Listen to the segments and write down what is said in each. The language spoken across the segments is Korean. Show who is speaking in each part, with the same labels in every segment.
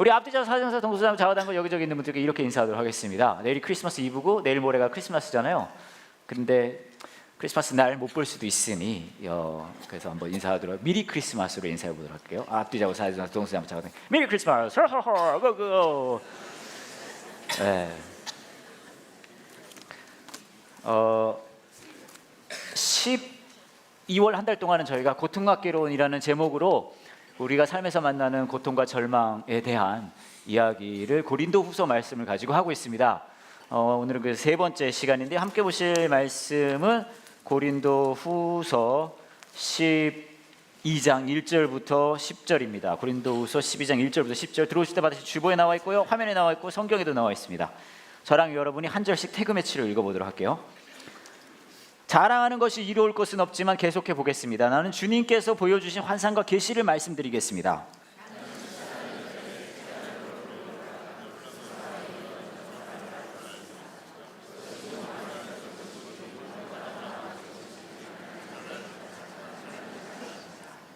Speaker 1: 우리 앞뒤자 사정사 동수장 좌우당국 여기저기 있는 분들께 이렇게 인사하도록 하겠습니다. 내일이 크리스마스 이브고 내일 모레가 크리스마스잖아요. 근데 크리스마스 날 못 볼 수도 있으니 그래서 한번 인사하도록 미리 크리스마스로 인사해 보도록 할게요. 앞뒤자 사정사 동수장 좌우당국 미리 크리스마스 고고. 네. 12월 한 달 동안은 저희가 고통각개론이라는 제목으로 우리가 삶에서 만나는 고통과 절망에 대한 이야기를 고린도후서 말씀을 가지고 하고 있습니다. 오늘은 그 세 번째 시간인데 함께 보실 말씀은 고린도후서 12장 1절부터 10절입니다. 고린도후서 12장 1절부터 10절 들어오실 때 받으실 주보에 나와 있고요. 화면에 나와 있고 성경에도 나와 있습니다. 저랑 여러분이 한 절씩 태그 매치로 읽어보도록 할게요. 자랑하는 것이 이루어올 것은 없지만 계속해 보겠습니다. 나는 주님께서 보여주신 환상과 계시를 말씀드리겠습니다.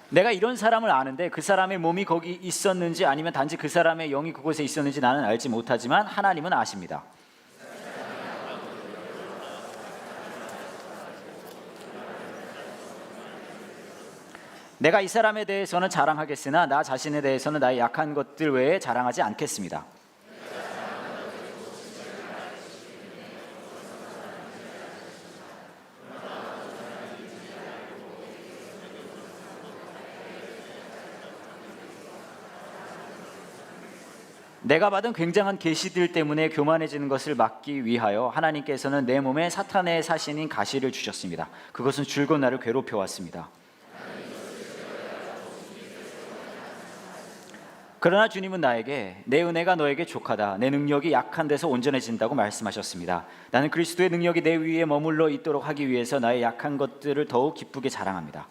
Speaker 1: 내가 이런 사람을 아는데 그 사람의 몸이 거기 있었는지 아니면 단지 그 사람의 영이 그곳에 있었는지 나는 알지 못하지만 하나님은 아십니다. 내가 이 사람에 대해서는 자랑하겠으나 나 자신에 대해서는 나의 약한 것들 외에 자랑하지 않겠습니다. 내가 받은 굉장한 계시들 때문에 교만해지는 것을 막기 위하여 하나님께서는 내 몸에 사탄의 사신인 가시를 주셨습니다. 그것은 줄곧 나를 괴롭혀 왔습니다. 그러나 주님은 나에게 내 은혜가 너에게 족하다. 내 능력이 약한 데서 온전해진다고 말씀하셨습니다. 나는 그리스도의 능력이 내 위에 머물러 있도록 하기 위해서 나의 약한 것들을 더욱 기쁘게 자랑합니다.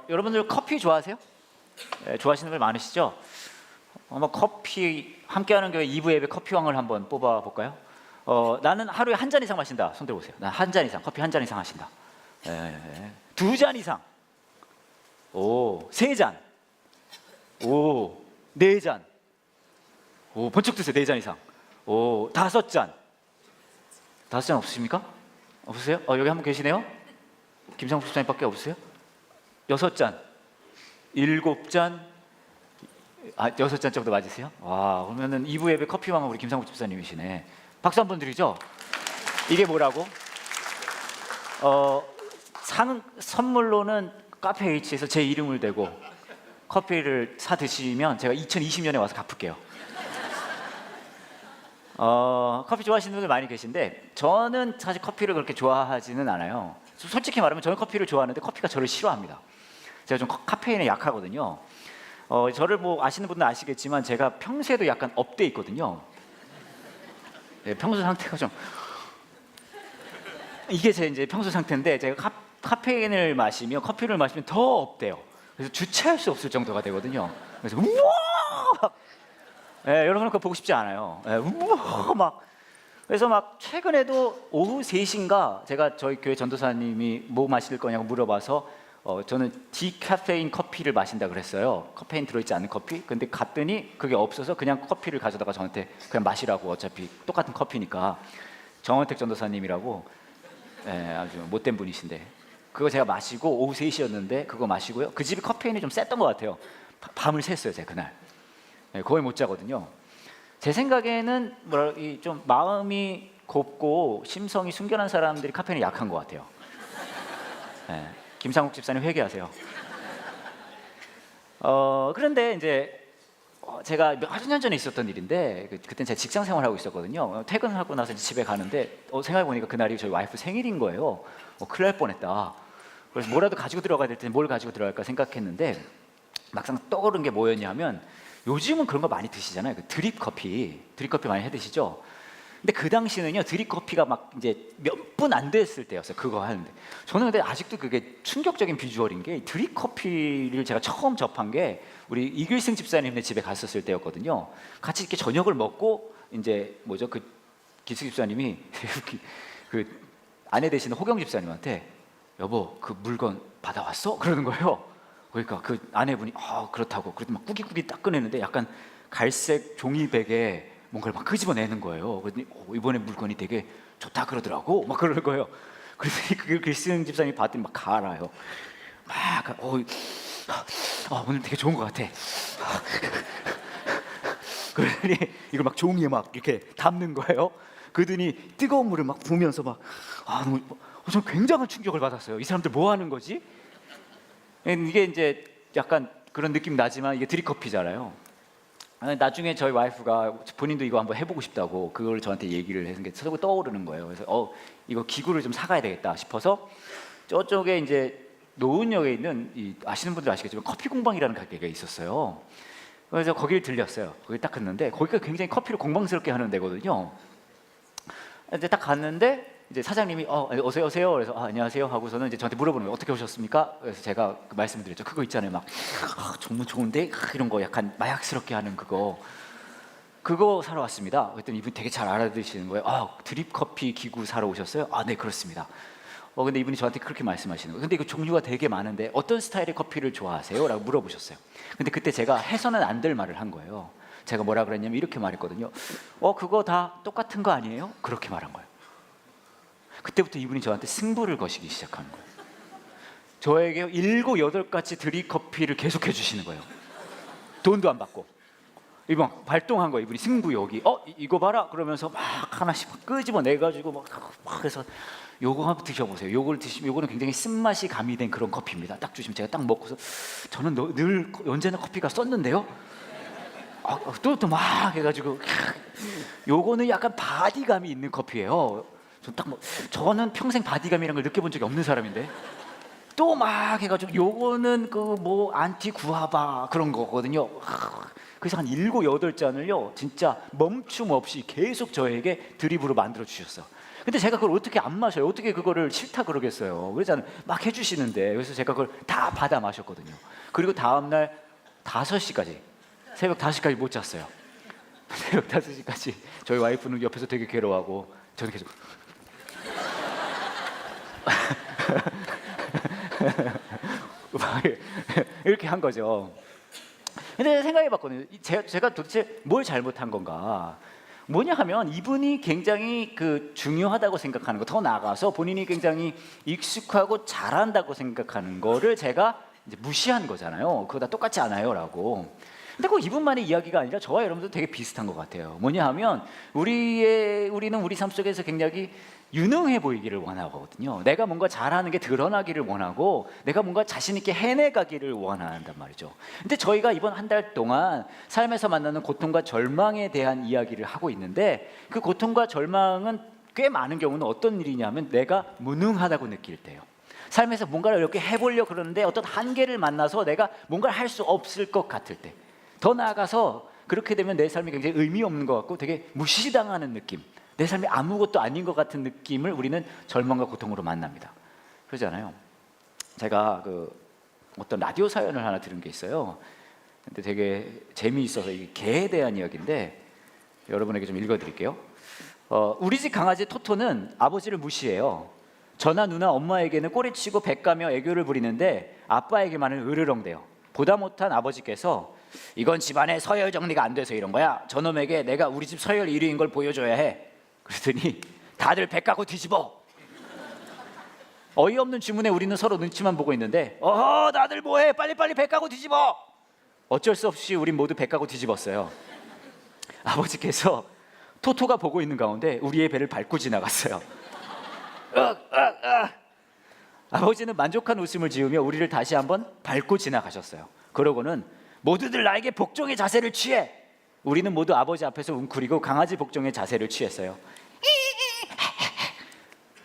Speaker 1: 여러분들 커피 좋아하세요? 네, 좋아하시는 분 많으시죠? 커피 함께하는 교회 2부 예배 커피왕을 한번 뽑아볼까요? 나는 하루에 한 잔 이상 마신다. 손 들어보세요. 난 한 잔 이상, 커피 한 잔 이상 하신다. 2잔 이상. 오, 3잔. 오, 4잔. 오, 번쩍 드세요. 4잔 이상. 오, 5잔. 5잔 없으십니까? 없으세요? 여기 한 분 계시네요. 김상국 집사님밖에 없으세요? 6잔. 7잔. 6잔 정도 맞으세요? 와, 그러면은 2부 예배 커피왕은 우리 김상국 집사님이시네. 박수 한번 드리죠? 이게 뭐라고? 선물로는 카페 H에서 제 이름을 대고 커피를 사 드시면 제가 2020년에 와서 갚을게요. 커피 좋아하시는 분들 많이 계신데 저는 사실 커피를 그렇게 좋아하지는 않아요. 솔직히 말하면 저는 커피를 좋아하는데 커피가 저를 싫어합니다. 제가 좀 카페인에 약하거든요. 저를 뭐 아시는 분들 아시겠지만 제가 평소에도 약간 업돼 있거든요. 네, 평소 상태가 좀 이게 제 이제 평소 상태인데 제가 카페인을 마시면 커피를 마시면 더 업돼요. 그래서 주체할 수 없을 정도가 되거든요. 그래서 우와! 네, 여러분 그거 보고 싶지 않아요. 네, 우와! 막 그래서 막 최근에도 오후 3시인가 제가 저희 교회 전도사님이 뭐 마실 거냐고 물어봐서 저는 디카페인 커피를 마신다 그랬어요. 카페인 들어있지 않은 커피. 근데 갔더니 그게 없어서 그냥 커피를 가져다가 저한테 그냥 마시라고. 어차피 똑같은 커피니까. 정원택 전도사님이라고 아주 못된 분이신데 그거 제가 마시고 오후 3시였는데 그거 마시고요. 그 집이 카페인이 좀 셌던 것 같아요. 밤을 샜어요 제가 그날. 거의 못 자거든요. 제 생각에는 좀 마음이 곱고 심성이 순결한 사람들이 카페인에 약한 것 같아요. 김상국 집사님 회개하세요. 그런데 이제 제가 몇 년 전에 있었던 일인데 그때는 제가 직장 생활하고 있었거든요. 퇴근하고 나서 집에 가는데 생각해보니까 그날이 저희 와이프 생일인 거예요. 큰일 날 뻔했다. 그래서 뭐라도 가지고 들어가야 될 텐데 뭘 가지고 들어갈까 생각했는데 막상 떠오른 게 뭐였냐면 요즘은 그런 거 많이 드시잖아요. 드립 커피 많이 해 드시죠? 근데 그 당시는요 드립 커피가 막 이제 몇 분 안 됐을 때였어요. 그거 하는데 저는 근데 아직도 그게 충격적인 비주얼인 게 드립 커피를 제가 처음 접한 게 우리 이길승 집사님네 집에 갔었을 때였거든요. 같이 이렇게 저녁을 먹고 이제 뭐죠 그 기숙 집사님이 그 아내 되시는 호경 집사님한테 여보 그 물건 받아왔어? 그러는 거예요. 그러니까 그 아내분이 그렇다고 그래도 막 꾸깃꾸깃 딱 꺼내는데 약간 갈색 종이백에 뭔가를 막 끄집어내는 거예요. 그랬더니 이번에 물건이 되게 좋다 그러더라고 막 그러는 거예요. 그랬더니 그 길승 집사님이 봤더니 막 갈아요. 막 오늘 되게 좋은 것 같아. 그러더니 이걸 막 종이에 막 이렇게 담는 거예요. 그러더니 뜨거운 물을 막 부으면서 막 너무 저는 굉장한 충격을 받았어요. 이 사람들 뭐 하는 거지? 이게 이제 약간 그런 느낌 나지만 이게 드립커피잖아요. 나중에 저희 와이프가 본인도 이거 한번 해보고 싶다고 그걸 저한테 얘기를 해서 자꾸 떠오르는 거예요. 그래서 이거 기구를 좀 사가야 되겠다 싶어서 저쪽에 이제 노은역에 있는 아시는 분들 아시겠지만 커피 공방이라는 가게가 있었어요. 그래서 거기를 들렸어요. 거기 딱 갔는데 거기가 굉장히 커피를 공방스럽게 하는 데거든요. 이제 딱 갔는데 이제 사장님이 어서 오세요. 그래서 안녕하세요 하고서는 이제 저한테 물어보는 거예요. 어떻게 오셨습니까? 그래서 제가 말씀을 드렸죠. 그거 있잖아요. 막 정말 좋은데 이런 거 약간 마약스럽게 하는 그거 사러 왔습니다. 그랬더니 이분이 되게 잘 알아들으시는 거예요. 드립 커피 기구 사러 오셨어요? 네 그렇습니다. 근데 이분이 저한테 그렇게 말씀하시는 거예요. 근데 그 종류가 되게 많은데 어떤 스타일의 커피를 좋아하세요? 라고 물어보셨어요. 근데 그때 제가 해서는 안 될 말을 한 거예요. 제가 뭐라 그랬냐면 이렇게 말했거든요. 그거 다 똑같은 거 아니에요? 그렇게 말한 거예요. 그때부터 이분이 저한테 승부를 거시기 시작하는 거예요. 저에게 7, 8가지 드립 커피를 계속 해주시는 거예요. 돈도 안 받고. 이분 발동한 거예요. 이분이 승부욕이. 이거 봐라 그러면서 막 하나씩 막 끄집어내가지고 막 해서 요거 한번 드셔보세요. 요걸 드시면 요거는 굉장히 쓴맛이 가미된 그런 커피입니다. 딱 주시면 제가 딱 먹고서 저는 늘 언제나 커피가 썼는데요. 또 막 해가지고 요거는 약간 바디감이 있는 커피예요. 저는 평생 바디감이라는 걸 느껴본 적이 없는 사람인데 또 막 해가지고 요거는 그 뭐 안티 구아바 그런 거거든요. 그래서 한 7, 8잔을요 진짜 멈춤 없이 계속 저에게 드립으로 만들어 주셨어. 근데 제가 그걸 어떻게 안 마셔요? 어떻게 그거를 싫다 그러겠어요? 그러잖아요. 막 해주시는데. 그래서 제가 그걸 다 받아 마셨거든요. 그리고 다음날 5시까지 새벽 5시까지 못 잤어요. 새벽 5시까지 저희 와이프는 옆에서 되게 괴로워하고 저는 계속 이렇게 한 거죠. 근데 생각해봤거든요. 제가 도대체 뭘 잘못한 건가? 뭐냐 하면 이분이 굉장히 중요하다고 생각하는 거, 더 나아가서 본인이 굉장히 익숙하고 잘한다고 생각하는 거를 제가 이제 무시한 거잖아요. 그거 다 똑같지 않아요라고. 근데 그 이분만의 이야기가 아니라 저와 여러분도 되게 비슷한 것 같아요. 뭐냐 하면 우리는 우리 삶 속에서 굉장히 유능해 보이기를 원하거든요. 내가 뭔가 잘하는 게 드러나기를 원하고 내가 뭔가 자신 있게 해내가기를 원한단 말이죠. 근데 저희가 이번 한 달 동안 삶에서 만나는 고통과 절망에 대한 이야기를 하고 있는데 그 고통과 절망은 꽤 많은 경우는 어떤 일이냐면 내가 무능하다고 느낄 때요. 삶에서 뭔가를 이렇게 해보려고 그러는데 어떤 한계를 만나서 내가 뭔가를 할 수 없을 것 같을 때, 더 나아가서 그렇게 되면 내 삶이 굉장히 의미 없는 것 같고 되게 무시당하는 느낌, 내 삶이 아무것도 아닌 것 같은 느낌을 우리는 절망과 고통으로 만납니다. 그러잖아요. 제가 어떤 라디오 사연을 하나 들은 게 있어요. 근데 되게 재미있어서 이게 개에 대한 이야기인데 여러분에게 좀 읽어드릴게요. 우리 집 강아지 토토는 아버지를 무시해요. 저나 누나 엄마에게는 꼬리치고 배까며 애교를 부리는데 아빠에게만은 으르렁대요. 보다 못한 아버지께서 이건 집안에 서열 정리가 안 돼서 이런 거야. 저놈에게 내가 우리 집 서열 1위인 걸 보여줘야 해. 그랬더니 다들 배 까고 뒤집어. 어이없는 주문에 우리는 서로 눈치만 보고 있는데 다들 뭐해? 빨리빨리 배 까고 뒤집어. 어쩔 수 없이 우린 모두 배 까고 뒤집었어요. 아버지께서 토토가 보고 있는 가운데 우리의 배를 밟고 지나갔어요. 아버지는 만족한 웃음을 지으며 우리를 다시 한번 밟고 지나가셨어요. 그러고는 모두들 나에게 복종의 자세를 취해. 우리는 모두 아버지 앞에서 웅크리고 강아지 복종의 자세를 취했어요.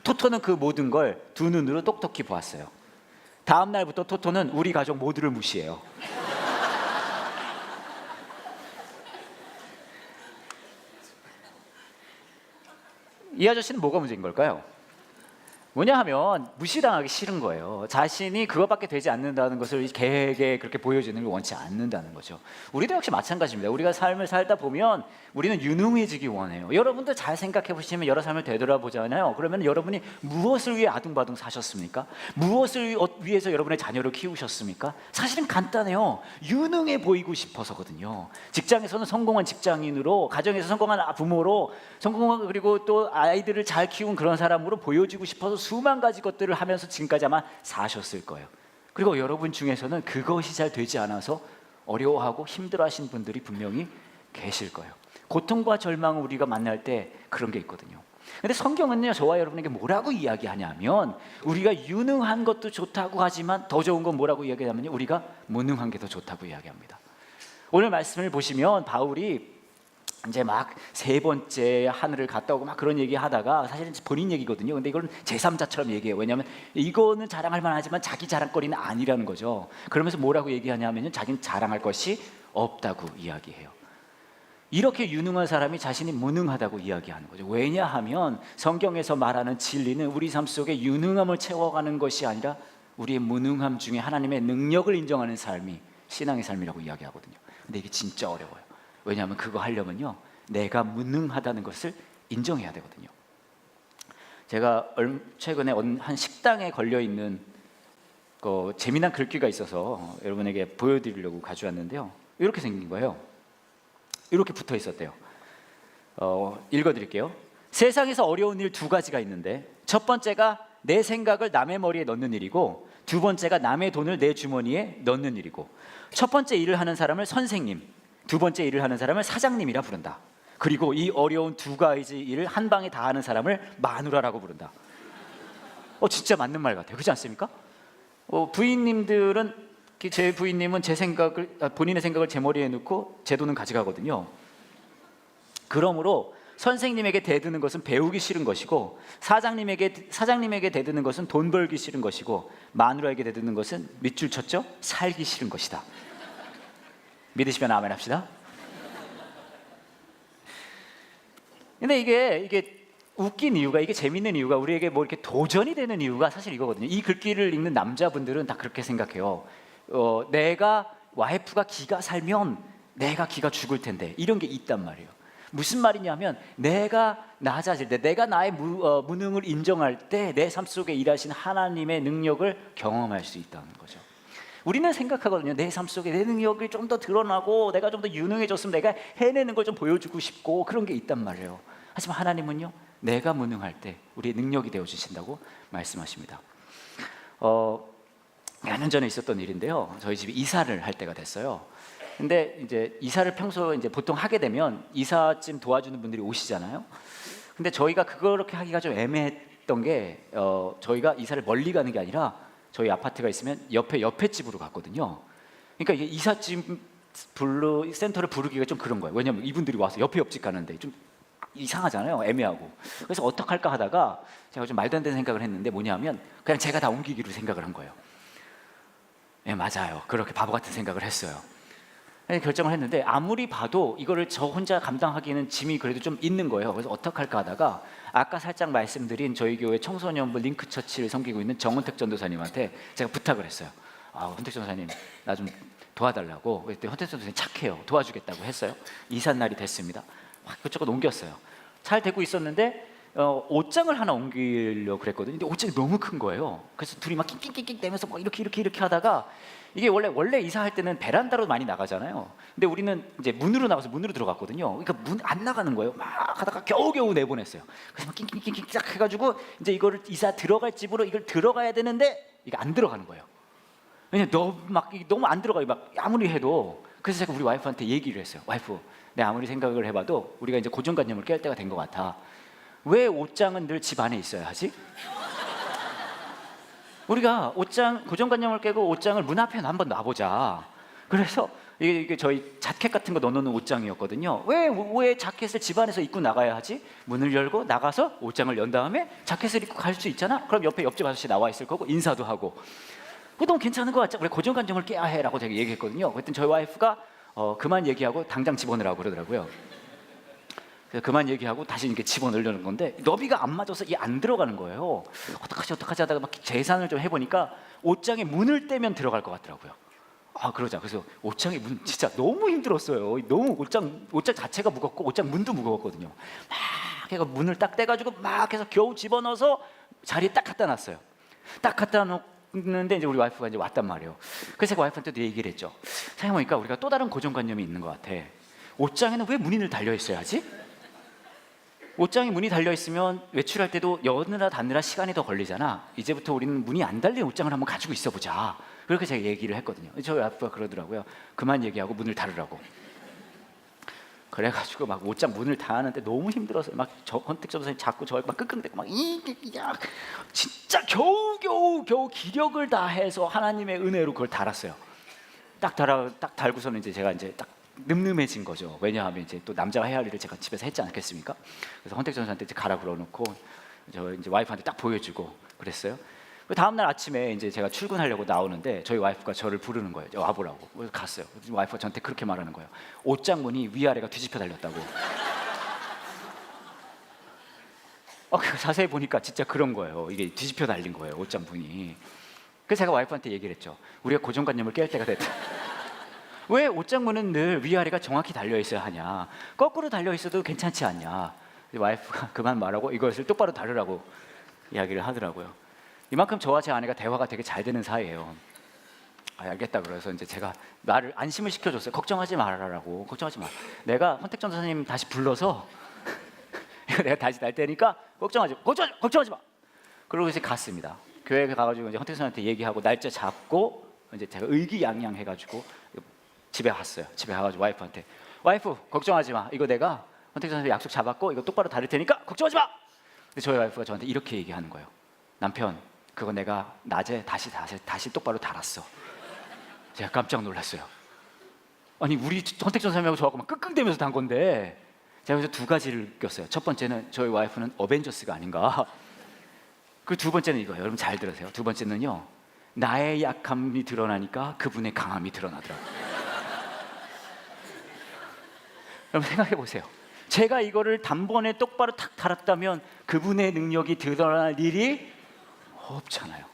Speaker 1: 토토는 그 모든 걸 두 눈으로 똑똑히 보았어요. 다음 날부터 토토는 우리 가족 모두를 무시해요. 이 아저씨는 뭐가 문제인 걸까요? 뭐냐 하면 무시당하기 싫은 거예요. 자신이 그것밖에 되지 않는다는 것을 개에게 그렇게 보여주는 걸 원치 않는다는 거죠. 우리도 역시 마찬가지입니다. 우리가 삶을 살다 보면 우리는 유능해지기 원해요. 여러분도 잘 생각해 보시면 여러 삶을 되돌아보잖아요. 그러면 여러분이 무엇을 위해 아둥바둥 사셨습니까? 무엇을 위해서 여러분의 자녀를 키우셨습니까? 사실은 간단해요. 유능해 보이고 싶어서거든요. 직장에서는 성공한 직장인으로, 가정에서 성공한 부모로, 성공한 그리고 또 아이들을 잘 키운 그런 사람으로 보여지고 싶어서 수만 가지 것들을 하면서 지금까지 아마 사셨을 거예요. 그리고 여러분 중에서는 그것이 잘 되지 않아서 어려워하고 힘들어하신 분들이 분명히 계실 거예요. 고통과 절망을 우리가 만날 때 그런 게 있거든요. 근데 성경은요, 저와 여러분에게 뭐라고 이야기하냐면 우리가 유능한 것도 좋다고 하지만 더 좋은 건 뭐라고 이야기하냐면요, 우리가 무능한 게 더 좋다고 이야기합니다. 오늘 말씀을 보시면 바울이 이제 막 세 번째 하늘을 갔다 오고 막 그런 얘기 하다가 사실은 본인 얘기거든요. 근데 이건 제3자처럼 얘기해요. 왜냐하면 이거는 자랑할 만하지만 자기 자랑거리는 아니라는 거죠. 그러면서 뭐라고 얘기하냐면요, 자기는 자랑할 것이 없다고 이야기해요. 이렇게 유능한 사람이 자신이 무능하다고 이야기하는 거죠. 왜냐하면 성경에서 말하는 진리는 우리 삶 속에 유능함을 채워가는 것이 아니라 우리의 무능함 중에 하나님의 능력을 인정하는 삶이 신앙의 삶이라고 이야기하거든요. 근데 이게 진짜 어려워요. 왜냐하면 그거 하려면요, 내가 무능하다는 것을 인정해야 되거든요. 제가 최근에 한 식당에 걸려있는 재미난 글귀가 있어서 여러분에게 보여드리려고 가져왔는데요. 이렇게 생긴 거예요. 이렇게 붙어 있었대요. 읽어드릴게요. 세상에서 어려운 일 두 가지가 있는데 첫 번째가 내 생각을 남의 머리에 넣는 일이고 두 번째가 남의 돈을 내 주머니에 넣는 일이고 첫 번째 일을 하는 사람을 선생님, 두 번째 일을 하는 사람을 사장님이라 부른다. 그리고 이 어려운 두 가지 일을 한 방에 다 하는 사람을 마누라라고 부른다. 진짜 맞는 말 같아요. 그렇지 않습니까? 부인님들은, 제 부인님은 본인의 생각을 제 머리에 넣고 제 돈은 가져가거든요. 그러므로 선생님에게 대드는 것은 배우기 싫은 것이고 사장님에게 대드는 것은 돈 벌기 싫은 것이고 마누라에게 대드는 것은 밑줄 쳤죠? 살기 싫은 것이다. 믿으시면 아멘 합시다. 근데 이게 웃긴 이유가, 이게 재밌는 이유가, 우리에게 뭐 이렇게 도전이 되는 이유가 사실 이거거든요. 이 글귀를 읽는 남자분들은 다 그렇게 생각해요. 내가 와이프가 기가 살면 내가 기가 죽을 텐데, 이런 게 있단 말이에요. 무슨 말이냐면 내가 낮아질 때, 내가 나의 무능을 인정할 때 내 삶 속에 일하신 하나님의 능력을 경험할 수 있다는 거죠. 우리는 생각하거든요. 내 삶 속에 내 능력이 좀 더 드러나고 내가 좀 더 유능해졌으면 내가 해내는 걸 좀 보여주고 싶고 그런 게 있단 말이에요. 하지만 하나님은요, 내가 무능할 때 우리의 능력이 되어주신다고 말씀하십니다. 몇 년 전에 있었던 일인데요. 저희 집이 이사를 할 때가 됐어요. 근데 이제 이사를 평소에 이제 보통 하게 되면 이삿짐 도와주는 분들이 오시잖아요. 근데 저희가 그렇게 하기가 좀 애매했던 게 저희가 이사를 멀리 가는 게 아니라 저희 아파트가 있으면 옆에 집으로 갔거든요. 그러니까 이게 이삿짐 센터를 부르기가 좀 그런 거예요. 왜냐하면 이분들이 와서 옆집 가는데 좀 이상하잖아요. 애매하고. 그래서 어떡할까 하다가 제가 좀 말도 안 되는 생각을 했는데, 뭐냐면 그냥 제가 다 옮기기로 생각을 한 거예요. 네, 맞아요. 그렇게 바보 같은 생각을 했어요. 결정을 했는데 아무리 봐도 이거를 저 혼자 감당하기에는 짐이 그래도 좀 있는 거예요. 그래서 어떡할까 하다가 아까 살짝 말씀드린 저희 교회 청소년부 링크처치를 섬기고 있는 정은택 전도사님한테 제가 부탁을 했어요. 헌택 전도사님, 나 좀 도와달라고. 그랬더니 헌택 전도사님 착해요. 도와주겠다고 했어요. 이삿 날이 됐습니다. 그쪽으로 옮겼어요. 잘 되고 있었는데 옷장을 하나 옮기려고 그랬거든요. 근데 옷장이 너무 큰 거예요. 그래서 둘이 막 낑낑낑낑 대면서 막 이렇게 하다가, 이게 원래 이사할 때는 베란다로 많이 나가잖아요. 근데 우리는 이제 문으로 나가서 문으로 들어갔거든요. 그러니까 문 안 나가는 거예요. 막 하다가 겨우겨우 내보냈어요. 그래서 막 낑낑낑낑 딱 해가지고 이제 이거를 이사 들어갈 집으로 이걸 들어가야 되는데 이게 안 들어가는 거예요. 왜냐면 너무 안 들어가요. 막 아무리 해도. 그래서 제가 우리 와이프한테 얘기를 했어요. 와이프, 내가 아무리 생각을 해봐도 우리가 이제 고정관념을 깰 때가 된 것 같아. 왜 옷장은 늘 집 안에 있어야 하지? 우리가 고정관념을 깨고 옷장을 문 앞에 한번 놔보자. 그래서 이게 저희 자켓 같은 거 넣어놓는 옷장이었거든요. 왜 자켓을 집 안에서 입고 나가야 하지? 문을 열고 나가서 옷장을 연 다음에 자켓을 입고 갈 수 있잖아. 그럼 옆에 옆집 아저씨 나와 있을 거고 인사도 하고. 너무 괜찮은 거 같죠? 우리 고정관념을 깨야 해라고 제가 얘기했거든요. 그랬더니 저희 와이프가 그만 얘기하고 당장 집어넣으라고 그러더라고요. 그래서 그만 얘기하고 다시 이렇게 집어넣으려는 건데 너비가 안 맞아서 이게 안 들어가는 거예요. 어떡하지 하다가 막 계산을 좀 해보니까 옷장에 문을 떼면 들어갈 것 같더라고요. 아 그러자. 그래서 옷장에 문 진짜 너무 힘들었어요. 너무 옷장 자체가 무겁고 옷장 문도 무거웠거든요. 막 해가 문을 딱 떼가지고 막 해서 겨우 집어넣어서 자리에 딱 갖다 놨어요. 딱 갖다 놓는데 이제 우리 와이프가 이제 왔단 말이에요. 그래서 제가 와이프한테도 얘기를 했죠. 생각해보니까 우리가 또 다른 고정관념이 있는 것 같아. 옷장에는 왜 문이 늘 달려 있어야지? 옷장에 문이 달려 있으면 외출할 때도 여느라 닫느라 시간이 더 걸리잖아. 이제부터 우리는 문이 안 달린 옷장을 한번 가지고 있어 보자. 그렇게 제가 얘기를 했거든요. 저희 아빠가 그러더라고요. 그만 얘기하고 문을 닫으라고. 그래가지고 막 옷장 문을 닫았는데 너무 힘들어서 막 헌택점 선생님 자꾸 저를 막 끙끙대고 막 진짜 겨우 기력을 다해서 하나님의 은혜로 그걸 달았어요. 딱 달고서는 이제 제가 이제 딱 늠름해진 거죠. 왜냐하면 이제 또 남자가 해야 할 일을 제가 집에서 했지 않겠습니까? 그래서 헌택점 선생한테 이제 가라 그러놓고 저 이제 와이프한테 딱 보여주고 그랬어요. 그 다음 날 아침에 이제 제가 출근하려고 나오는데 저희 와이프가 저를 부르는 거예요. 와보라고. 그래서 갔어요. 와이프가 저한테 그렇게 말하는 거예요. 옷장 문이 위아래가 뒤집혀 달렸다고. 자세히 보니까 진짜 그런 거예요. 이게 뒤집혀 달린 거예요. 옷장 문이. 그래서 제가 와이프한테 얘기를 했죠. 우리가 고정관념을 깰 때가 됐다. 왜 옷장 문은 늘 위아래가 정확히 달려 있어야 하냐? 거꾸로 달려 있어도 괜찮지 않냐? 와이프가 그만 말하고 이것을 똑바로 다루라고 이야기를 하더라고요. 이만큼 저와 제 아내가 대화가 되게 잘 되는 사이예요. 알겠다 그래서 이제 제가 나를 안심을 시켜줬어요. 걱정하지 말아라고. 걱정하지 마. 내가 헌택전 선생님 다시 불러서 내가 다시 날 테니까 걱정하지 마. 그러고 이제 갔습니다. 교회에 가가지고 이제 헌택전 선생님한테 얘기하고 날짜 잡고 이제 제가 의기양양 해가지고 집에 갔어요. 집에 가가지고 와이프한테 와이프 걱정하지 마. 이거 내가 헌택전 선생님 약속 잡았고 이거 똑바로 다룰 테니까 걱정하지 마. 근데 저희 와이프가 저한테 이렇게 얘기하는 거예요. 남편 그거 내가 낮에 다시 똑바로 달았어. 제가 깜짝 놀랐어요. 아니 우리 헌택전 선생님하고 저하고 막 끙끙대면서 단 건데 제가 그래서 두 가지를 느꼈어요. 첫 번째는 저희 와이프는 어벤져스가 아닌가. 그 두 번째는 이거예요. 여러분 잘 들으세요. 두 번째는요. 나의 약함이 드러나니까 그분의 강함이 드러나더라고요. 여러분 생각해 보세요. 제가 이거를 단번에 똑바로 탁 달았다면 그분의 능력이 드러날 일이 없잖아요.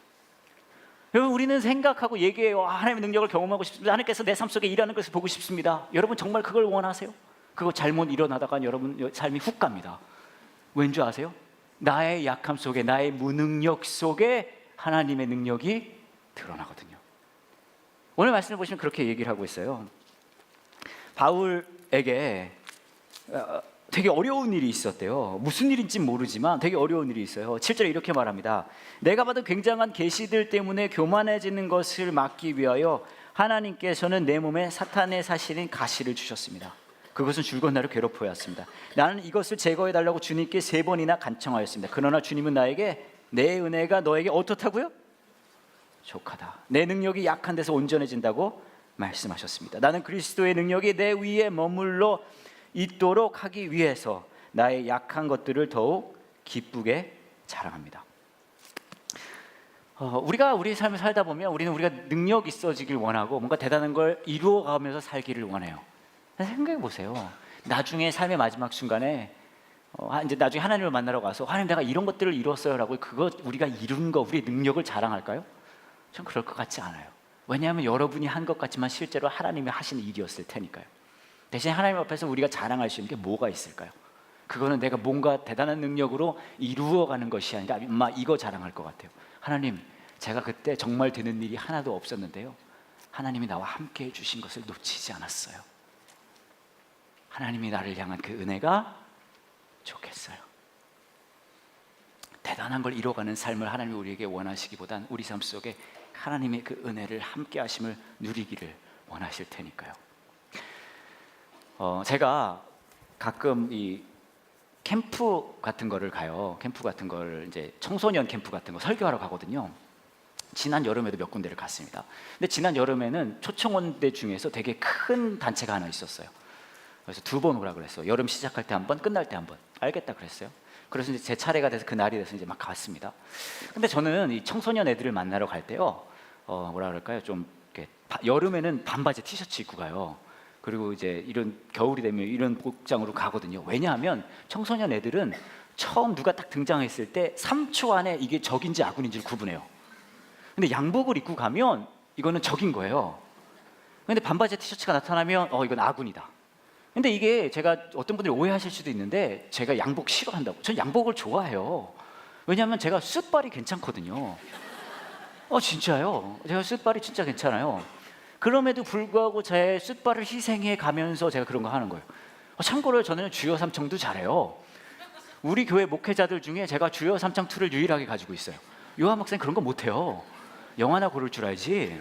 Speaker 1: 여러분 우리는 생각하고 얘기해요. 하나님의 능력을 경험하고 싶습니다. 하나님께서 내 삶 속에 일하는 것을 보고 싶습니다. 여러분 정말 그걸 원하세요? 그거 잘못 일어나다가 여러분 삶이 훅 갑니다. 왠지 아세요? 나의 약함 속에 나의 무능력 속에 하나님의 능력이 드러나거든요. 오늘 말씀을 보시면 그렇게 얘기를 하고 있어요. 바울에게 되게 어려운 일이 있었대요. 무슨 일인지 모르지만 되게 어려운 일이 있어요. 7절에 이렇게 말합니다. 내가 받은 굉장한 계시들 때문에 교만해지는 것을 막기 위하여 하나님께서는 내 몸에 사탄의 사실인 가시를 주셨습니다. 그것은 줄곧 나를 괴롭혀 왔습니다. 나는 이것을 제거해달라고 주님께 3번이나 간청하였습니다. 그러나 주님은 나에게 내 은혜가 너에게 어떻다고요? 족하다. 내 능력이 약한 데서 온전해진다고 말씀하셨습니다. 나는 그리스도의 능력이 내 위에 머물러 있도록 하기 위해서 나의 약한 것들을 더욱 기쁘게 자랑합니다. 우리가 우리의 삶을 살다 보면 우리가 능력 있어지길 원하고 뭔가 대단한 걸 이루어가면서 살기를 원해요. 생각해 보세요. 나중에 삶의 마지막 순간에 이제 나중에 하나님을 만나러 가서 하나님 내가 이런 것들을 이뤘어요라고 그거 우리가 이룬 거 우리의 능력을 자랑할까요? 전 그럴 것 같지 않아요. 왜냐하면 여러분이 한 것 같지만 실제로 하나님이 하시는 일이었을 테니까요. 대신 하나님 앞에서 우리가 자랑할 수 있는 게 뭐가 있을까요? 그거는 내가 뭔가 대단한 능력으로 이루어가는 것이 아니라 아마 이거 자랑할 것 같아요. 하나님, 제가 그때 정말 되는 일이 하나도 없었는데요. 하나님이 나와 함께 해주신 것을 놓치지 않았어요. 하나님이 나를 향한 그 은혜가 좋겠어요. 대단한 걸 이뤄가는 삶을 하나님이 우리에게 원하시기보단 우리 삶 속에 하나님의 그 은혜를 함께 하심을 누리기를 원하실 테니까요. 제가 가끔 이 캠프 같은 거를 가요. 캠프 같은 걸 이제 청소년 캠프 같은 거 설교하러 가거든요. 지난 여름에도 몇 군데를 갔습니다. 근데 지난 여름에는 초청원대 중에서 되게 큰 단체가 하나 있었어요. 그래서 2번 오라 그랬어요. 여름 시작할 때 한 번, 끝날 때 한 번. 알겠다 그랬어요. 그래서 이제 제 차례가 돼서 그 날이 돼서 이제 막 갔습니다. 근데 저는 이 청소년 애들을 만나러 갈 때요, 뭐라 그럴까요? 좀 이렇게 여름에는 반바지 티셔츠 입고 가요. 그리고 이제 이런 겨울이 되면 이런 복장으로 가거든요. 왜냐하면 청소년 애들은 처음 누가 딱 등장했을 때 3초 안에 이게 적인지 아군인지를 구분해요. 근데 양복을 입고 가면 이거는 적인 거예요. 근데 반바지 티셔츠가 나타나면 이건 아군이다. 근데 이게 제가 어떤 분들이 오해하실 수도 있는데 제가 양복 싫어한다고. 전 양복을 좋아해요. 왜냐하면 제가 슛발이 괜찮거든요. 진짜요. 제가 슛발이 진짜 괜찮아요. 그럼에도 불구하고 제 슛발을 희생해 가면서 제가 그런 거 하는 거예요. 참고로 저는 주여 삼청도 잘해요. 우리 교회 목회자들 중에 제가 주여 삼청 2를 유일하게 가지고 있어요. 요한 목사님 그런 거 못해요. 영화나 고를 줄 알지.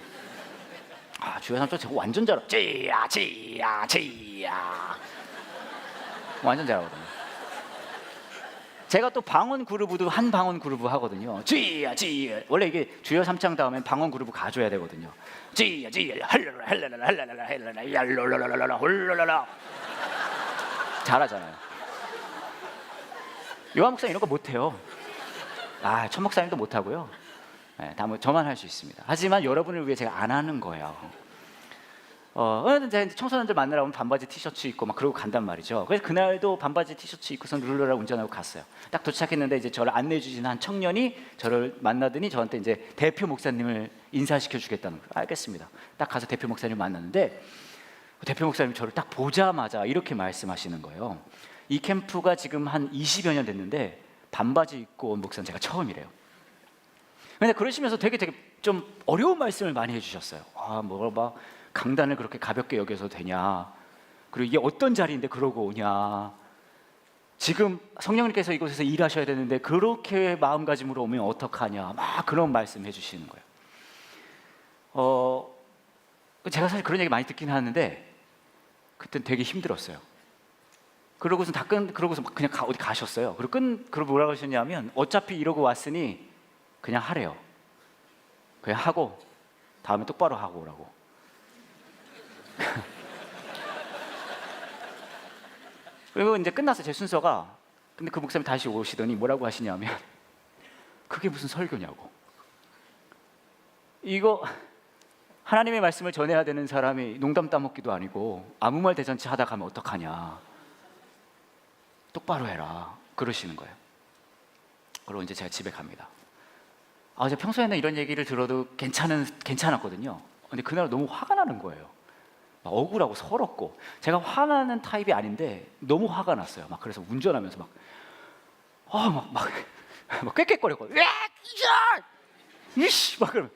Speaker 1: 주여 삼청 제가 완전 잘해요. 지야 지야 지야 완전 잘하거든요. 제가 또 방언 그루브도 한 방언 그루브 하거든요. 지야 지야. 원래 이게 주여 삼창 다음엔 방언 그루브 가줘야 되거든요. 지야 지야 할랄라 할랄라 할랄라 할랄라 얄롤랄랄라 홀랄라. 잘하잖아요. 요한 목사님 이런 거 못해요. 천 목사님도 못하고요. 다 저만 할 수 있습니다. 하지만 여러분을 위해 제가 안 하는 거예요. 제가 청소년들 만나러 오면 반바지 티셔츠 입고 막 그러고 간단 말이죠. 그래서 그날도 반바지 티셔츠 입고선 룰루라 운전하고 갔어요. 딱 도착했는데 이제 저를 안내해 주신 한 청년이 저를 만나더니 저한테 이제 대표 목사님을 인사시켜 주겠다는 거예요. 알겠습니다. 딱 가서 대표 목사님을 만났는데 대표 목사님이 저를 딱 보자마자 이렇게 말씀하시는 거예요. 이 캠프가 지금 한 20여 년 됐는데 반바지 입고 온 목사는 제가 처음이래요. 근데 그러시면서 되게 좀 어려운 말씀을 많이 해주셨어요. 막 강단을 그렇게 가볍게 여겨서 되냐, 그리고 이게 어떤 자리인데 그러고 오냐, 지금 성령님께서 이곳에서 일하셔야 되는데 그렇게 마음가짐으로 오면 어떡하냐, 막 그런 말씀 해주시는 거예요. 제가 사실 그런 얘기 많이 듣긴 하는데 그때는 되게 힘들었어요. 그러고서 그러고서 막 그냥 어디 가셨어요. 그리고 뭐라고 하셨냐면 어차피 이러고 왔으니 그냥 하래요. 그냥 하고 다음에 똑바로 하고 오라고. 그리고 이제 끝났어요, 제 순서가. 근데 그 목사님 다시 오시더니 뭐라고 하시냐면 그게 무슨 설교냐고. 이거 하나님의 말씀을 전해야 되는 사람이 농담 따먹기도 아니고 아무 말 대잔치 하다 가면 어떡하냐, 똑바로 해라, 그러시는 거예요. 그리고 이제 제가 집에 갑니다. 제가 평소에는 이런 얘기를 들어도 괜찮았거든요. 근데 그날 너무 화가 나는 거예요. 막 억울하고 서럽고. 제가 화나는 타입이 아닌데 너무 화가 났어요. 막 그래서 운전하면서 막 꾀꾀거렸고, 이씨, 막 그러면,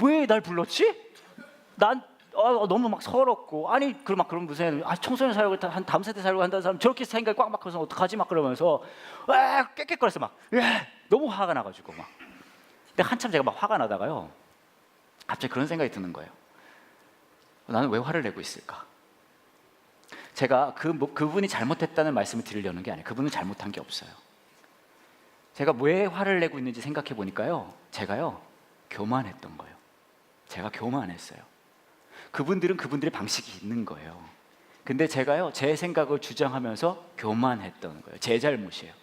Speaker 1: 왜 날 불렀지? 난 너무 막 서럽고, 그럼 무슨 청소년 사역을 한 다음 세대 사역을 한다는 사람 저렇게 생각이 꽉 막혀서 어떡하지, 막 그러면서 꾀꾀거렸어. 막 너무 화가 나가지고 막. 근데 한참 제가 막 화가 나다가요, 갑자기 그런 생각이 드는 거예요. 나는 왜 화를 내고 있을까? 제가 그분이 잘못했다는 말씀을 드리려는 게 아니에요. 그분은 잘못한 게 없어요. 제가 왜 화를 내고 있는지 생각해 보니까요, 제가요 교만했던 거예요. 제가 교만했어요. 그분들은 그분들의 방식이 있는 거예요. 근데 제가요 제 생각을 주장하면서 교만했던 거예요. 제 잘못이에요.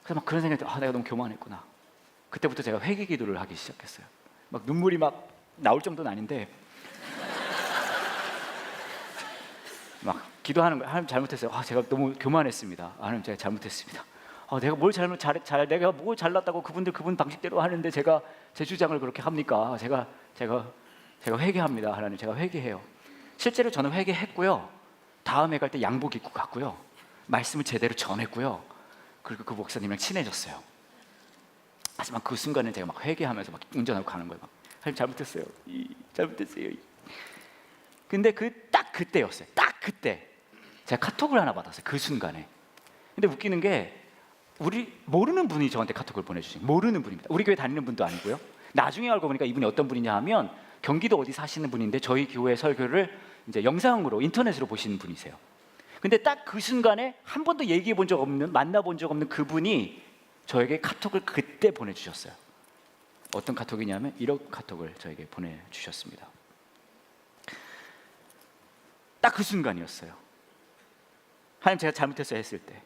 Speaker 1: 그래서 막 그런 생각이 들어요. 내가 너무 교만했구나. 그때부터 제가 회개 기도를 하기 시작했어요. 막 눈물이 막 나올 정도는 아닌데 막 기도하는 거예요. 하나님 잘못했어요. 제가 너무 교만했습니다. 하나님 제가 잘못했습니다. 내가 내가 뭘 잘났다고 그분 방식대로 하는데 제가 제 주장을 그렇게 합니까? 제가 회개합니다. 하나님, 제가 회개해요. 실제로 저는 회개했고요. 다음에 갈 때 양복 입고 갔고요. 말씀을 제대로 전했고요. 그리고 그 목사님이랑 친해졌어요. 하지만 그 순간에 제가 막 회개하면서 막 운전하고 가는 거예요. 막, 하나님 잘못했어요. 잘못했어요. 근데 딱 그때였어요. 딱 그때 제가 카톡을 하나 받았어요. 그 순간에. 근데 웃기는 게 모르는 분이 저한테 카톡을 보내주신, 모르는 분입니다. 우리 교회 다니는 분도 아니고요. 나중에 알고 보니까 이분이 어떤 분이냐 하면 경기도 어디 사시는 분인데 저희 교회 설교를 이제 영상으로 인터넷으로 보시는 분이세요. 근데 딱 그 순간에 한 번도 얘기해 본 적 없는, 만나본 적 없는 그분이 저에게 카톡을 그때 보내주셨어요. 어떤 카톡이냐면 이런 카톡을 저에게 보내주셨습니다. 딱 그 순간이었어요. 하나님, 제가 잘못했어요 했을 때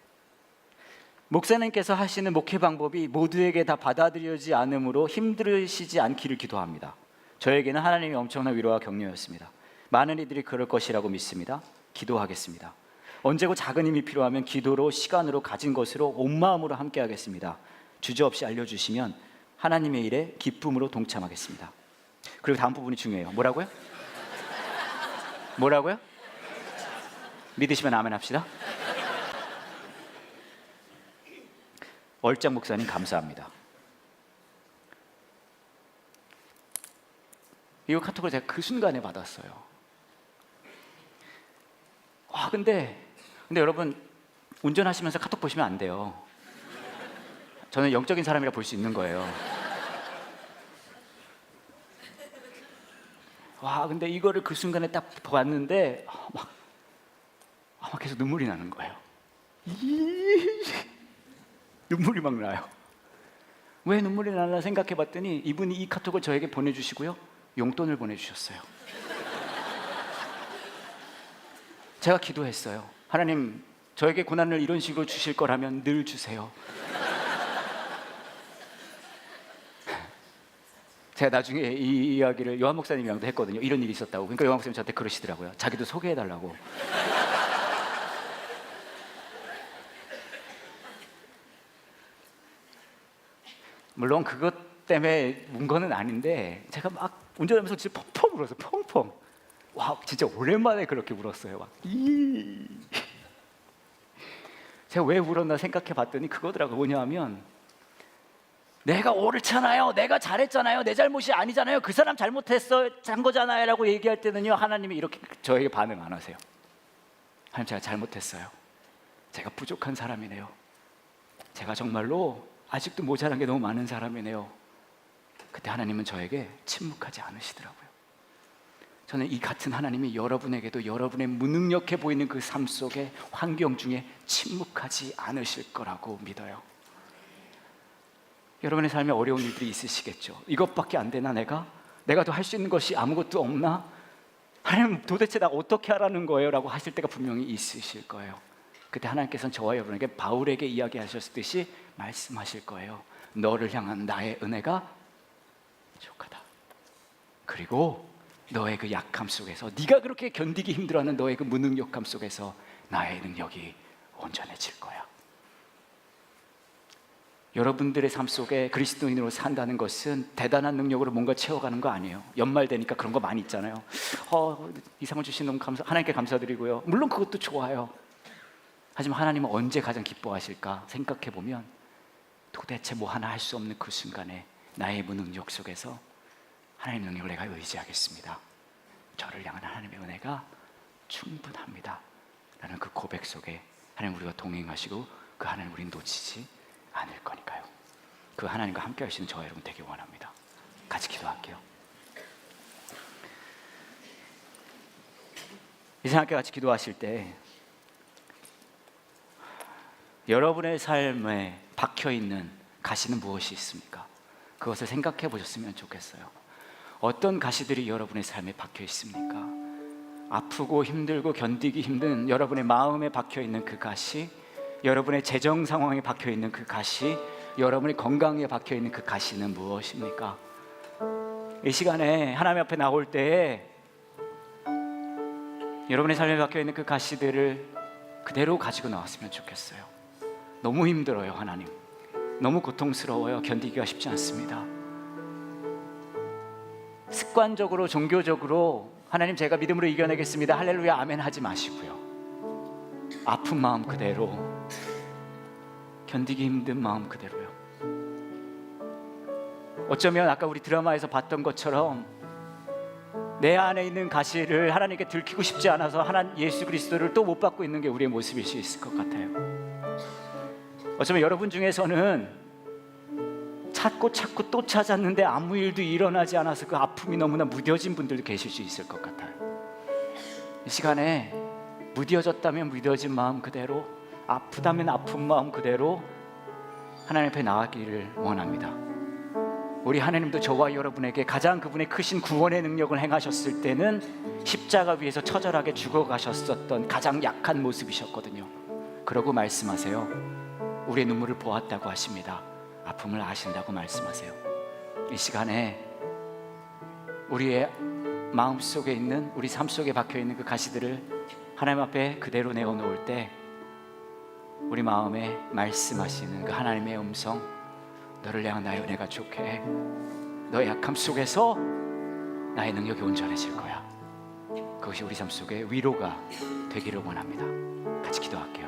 Speaker 1: 목사님께서 하시는 목회 방법이 모두에게 다 받아들여지지 않으므로 힘들으시지 않기를 기도합니다. 저에게는 하나님의 엄청난 위로와 격려였습니다. 많은 이들이 그럴 것이라고 믿습니다. 기도하겠습니다. 언제고 작은 힘이 필요하면 기도로, 시간으로, 가진 것으로 온 마음으로 함께 하겠습니다. 주저없이 알려주시면 하나님의 일에 기쁨으로 동참하겠습니다. 그리고 다음 부분이 중요해요. 뭐라고요? 뭐라고요? 믿으시면 아멘 합시다. 얼짱 목사님 감사합니다. 이 카톡을 제가 그 순간에 받았어요. 근데 여러분, 운전하시면서 카톡 보시면 안 돼요. 저는 영적인 사람이라 볼 수 있는 거예요. 근데 이거를 그 순간에 딱 봤는데 막 계속 눈물이 나는 거예요. 눈물이 막 나요. 왜 눈물이 나나 생각해 봤더니 이분이 이 카톡을 저에게 보내주시고요, 용돈을 보내주셨어요. 제가 기도했어요. 하나님, 저에게 고난을 이런 식으로 주실 거라면 늘 주세요. 제가 나중에 이 이야기를 요한 목사님이랑도 했거든요. 이런 일이 있었다고. 그러니까 요한 목사님 저한테 그러시더라고요. 자기도 소개해달라고. 물론 그것 때문에 운 거는 아닌데 제가 막 운전하면서 진짜 펑펑 울었어요. 펑펑. 진짜 오랜만에 그렇게 울었어요. 제가 왜 울었나 생각해 봤더니 그거더라고요. 뭐냐면, 내가 옳잖아요, 내가 잘했잖아요, 내 잘못이 아니잖아요, 그 사람 잘못했어, 한 거잖아요 라고 얘기할 때는요, 하나님이 이렇게 저에게 반응 안 하세요. 하나님, 제가 잘못했어요. 제가 부족한 사람이네요. 제가 정말로 아직도 모자란 게 너무 많은 사람이네요. 그때 하나님은 저에게 침묵하지 않으시더라고요. 저는 이 같은 하나님이 여러분에게도 여러분의 무능력해 보이는 그 삶 속에, 환경 중에 침묵하지 않으실 거라고 믿어요. 여러분의 삶에 어려운 일들이 있으시겠죠. 이것밖에 안 되나, 내가 더 할 수 있는 것이 아무것도 없나? 하나님, 도대체 나 어떻게 하라는 거예요? 라고 하실 때가 분명히 있으실 거예요. 그때 하나님께서는 저와 여러분에게 바울에게 이야기하셨듯이 말씀하실 거예요. 너를 향한 나의 은혜가 부족하다. 그리고 너의 그 약함 속에서, 네가 그렇게 견디기 힘들어하는 너의 그 무능력함 속에서 나의 능력이 온전해질 거야. 여러분들의 삶 속에 그리스도인으로 산다는 것은 대단한 능력으로 뭔가 채워가는 거 아니에요. 연말 되니까 그런 거 많이 있잖아요. 이 상을 주신 너무 하나님께 감사드리고요. 물론 그것도 좋아요. 하지만 하나님은 언제 가장 기뻐하실까 생각해 보면, 도대체 뭐 하나 할 수 없는 그 순간에 나의 무능력 속에서 하나님의 능력을 내가 의지하겠습니다. 저를 향한 하나님의 은혜가 충분합니다 라는 그 고백 속에 하나님, 우리가 동행하시고 그 하나님 우리는 놓치지 않을 거니까요. 그 하나님과 함께 하시는 저와 여러분 되길 원합니다. 같이 기도할게요. 이상하게 같이 기도하실 때 여러분의 삶에 박혀있는 가시는 무엇이 있습니까? 그것을 생각해 보셨으면 좋겠어요. 어떤 가시들이 여러분의 삶에 박혀 있습니까? 아프고 힘들고 견디기 힘든 여러분의 마음에 박혀 있는 그 가시, 여러분의 재정 상황에 박혀 있는 그 가시, 여러분의 건강에 박혀 있는 그 가시는 무엇입니까? 이 시간에 하나님 앞에 나올 때에 여러분의 삶에 박혀 있는 그 가시들을 그대로 가지고 나왔으면 좋겠어요. 너무 힘들어요, 하나님. 너무 고통스러워요. 견디기가 쉽지 않습니다. 습관적으로, 종교적으로 하나님, 제가 믿음으로 이겨내겠습니다, 할렐루야 아멘 하지 마시고요. 아픈 마음 그대로, 견디기 힘든 마음 그대로요. 어쩌면 아까 우리 드라마에서 봤던 것처럼 내 안에 있는 가시를 하나님께 들키고 싶지 않아서 예수 그리스도를 또 못 받고 있는 게 우리의 모습일 수 있을 것 같아요. 어쩌면 여러분 중에서는 찾고 또 찾았는데 아무 일도 일어나지 않아서 그 아픔이 너무나 무뎌진 분들도 계실 수 있을 것 같아요. 이 시간에 무뎌졌다면 무뎌진 마음 그대로, 아프다면 아픈 마음 그대로 하나님 앞에 나가기를 원합니다. 우리 하나님도 저와 여러분에게 가장 그분의 크신 구원의 능력을 행하셨을 때는 십자가 위에서 처절하게 죽어가셨었던 가장 약한 모습이셨거든요. 그러고 말씀하세요. 우리의 눈물을 보았다고 하십니다. 아픔을 아신다고 말씀하세요. 이 시간에 우리의 마음속에 있는, 우리 삶 속에 박혀있는 그 가시들을 하나님 앞에 그대로 내어놓을 때 우리 마음에 말씀하시는 그 하나님의 음성, 너를 향한 나의 은혜가 족해, 너의 약함 속에서 나의 능력이 온전해질 거야. 그것이 우리 삶 속에 위로가 되기를 원합니다. 같이 기도할게요.